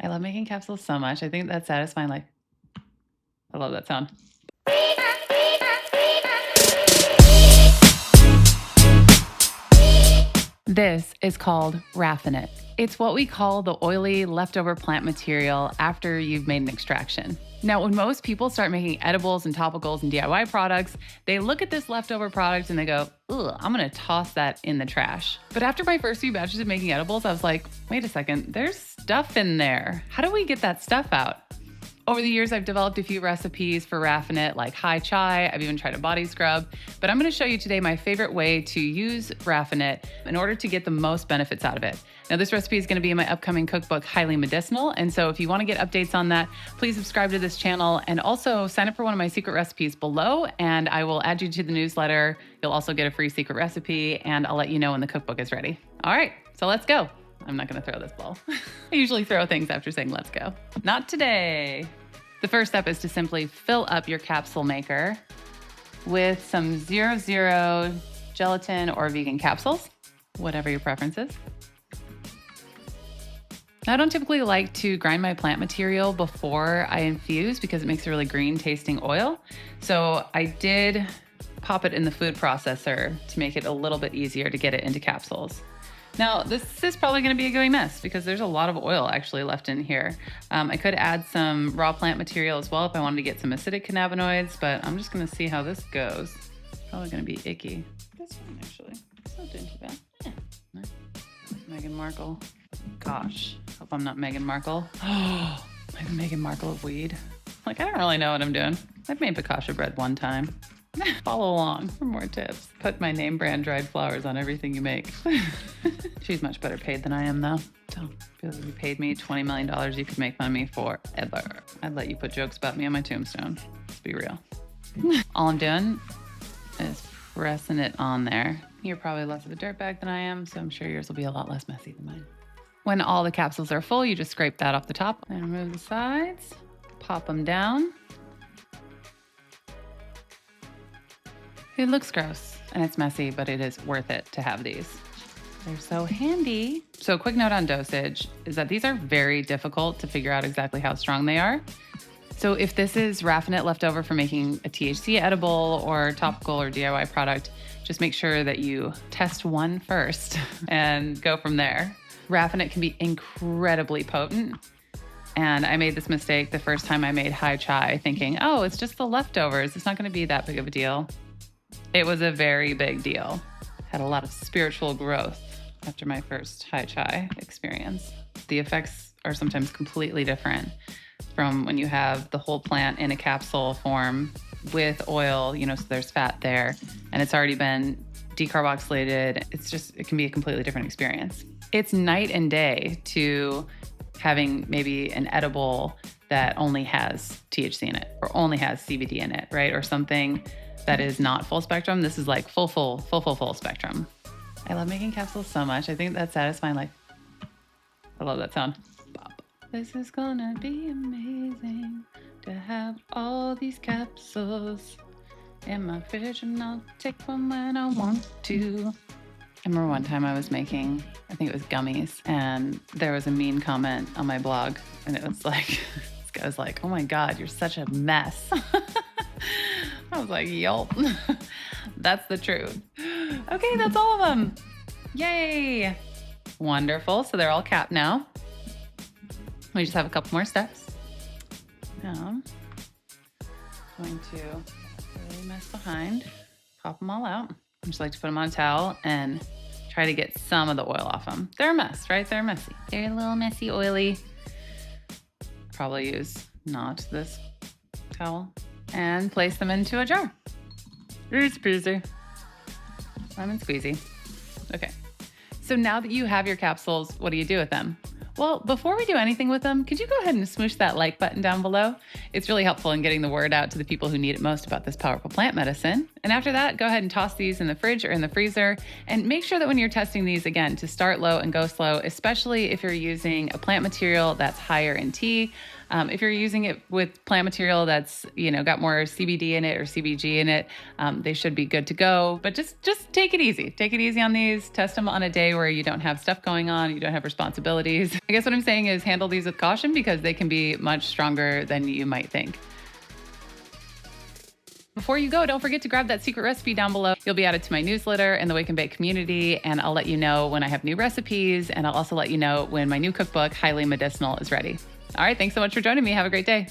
I love making capsules so much. I think that's satisfying. Like, I love that sound. This is called raffinet. It's what we call the oily leftover plant material after you've made an extraction. Now, when most people start making edibles and topicals and DIY products, they look at this leftover product and they go, ugh, I'm gonna toss that in the trash. But after my first few batches of making edibles, I was like, wait a second, there's stuff in there. How do we get that stuff out? Over the years, I've developed a few recipes for raffinet, like high chai. I've even tried a body scrub. But I'm going to show you today my favorite way to use raffinet in order to get the most benefits out of it. Now, this recipe is going to be in my upcoming cookbook, Highly Medicinal. And so if you want to get updates on that, please subscribe to this channel and also sign up for one of my secret recipes below. And I will add you to the newsletter. You'll also get a free secret recipe, and I'll let you know when the cookbook is ready. All right, so let's go. I'm not going to throw this bowl. I usually throw things after saying let's go. Not today. The first step is to simply fill up your capsule maker with some 0.0 gelatin or vegan capsules, whatever your preference is. Now, I don't typically like to grind my plant material before I infuse because it makes a really green tasting oil. So I did pop it in the food processor to make it a little bit easier to get it into capsules. Now, this is probably going to be a gooey mess because there's a lot of oil actually left in here. I could add some raw plant material as well if I wanted to get some acidic cannabinoids, but I'm just going to see how this goes. It's probably going to be icky. That's fine, actually. It's not doing too bad. Yeah. Nice. Meghan Markle. Gosh, hope I'm not Meghan Markle. Oh, I'm Meghan Markle of weed. Like, I don't really know what I'm doing. I've made focaccia bread one time. Follow along for more tips. Put my name brand dried flowers on everything you make. She's much better paid than I am, though. So if you paid me $20 million, you could make fun of me forever. I'd let you put jokes about me on my tombstone. Let's be real. All I'm doing is pressing it on there. You're probably less of a dirtbag than I am, so I'm sure yours will be a lot less messy than mine. When all the capsules are full, you just scrape that off the top and remove the sides. Pop them down. It looks gross and it's messy, but it is worth it to have these. They're so handy. So a quick note on dosage is that these are very difficult to figure out exactly how strong they are. So if this is raffinet left over from making a THC edible or topical or DIY product, just make sure that you test one first and go from there. Raffinet can be incredibly potent. And I made this mistake the first time I made high chai, thinking, oh, it's just the leftovers. It's not going to be that big of a deal. It was a very big deal. Had a lot of spiritual growth after my first high chai experience. The effects are sometimes completely different from when you have the whole plant in a capsule form with oil, so there's fat there, and it's already been decarboxylated. It can be a completely different experience. It's night and day to having maybe an edible that only has THC in it or only has CBD in it, right? Or something that is not full spectrum. This is like full spectrum. I love making capsules so much. I think that's satisfying. Like, I love that sound. Pop. This is gonna be amazing to have all these capsules in my fridge, and I'll take one when I want to. I remember one time I was making, I think it was gummies, and there was a mean comment on my blog, and it was like, this guy was like, oh my God, you're such a mess. I was like, yup, that's the truth. Okay, that's all of them. Yay. Wonderful. So they're all capped now. We just have a couple more steps. Now, I'm going to really mess behind, pop them all out. I just like to put them on a towel and try to get some of the oil off them. They're a mess, right? They're messy. They're a little messy, oily. Probably use not this towel. And place them into a jar. Easy peasy. Lemon squeezy. Okay. So now that you have your capsules, what do you do with them? Well, before we do anything with them, could you go ahead and smoosh that like button down below? It's really helpful in getting the word out to the people who need it most about this powerful plant medicine. And after that, go ahead and toss these in the fridge or in the freezer. And make sure that when you're testing these, again, to start low and go slow, especially if you're using a plant material that's higher in T. If you're using it with plant material that's, got more CBD in it or CBG in it, they should be good to go. But just take it easy. Take it easy on these. Test them on a day where you don't have stuff going on, you don't have responsibilities. I guess what I'm saying is handle these with caution because they can be much stronger than you might think. Before you go, don't forget to grab that secret recipe down below. You'll be added to my newsletter and the Wake and Bake community, and I'll let you know when I have new recipes, and I'll also let you know when my new cookbook, Highly Medicinal, is ready. All right, thanks so much for joining me. Have a great day.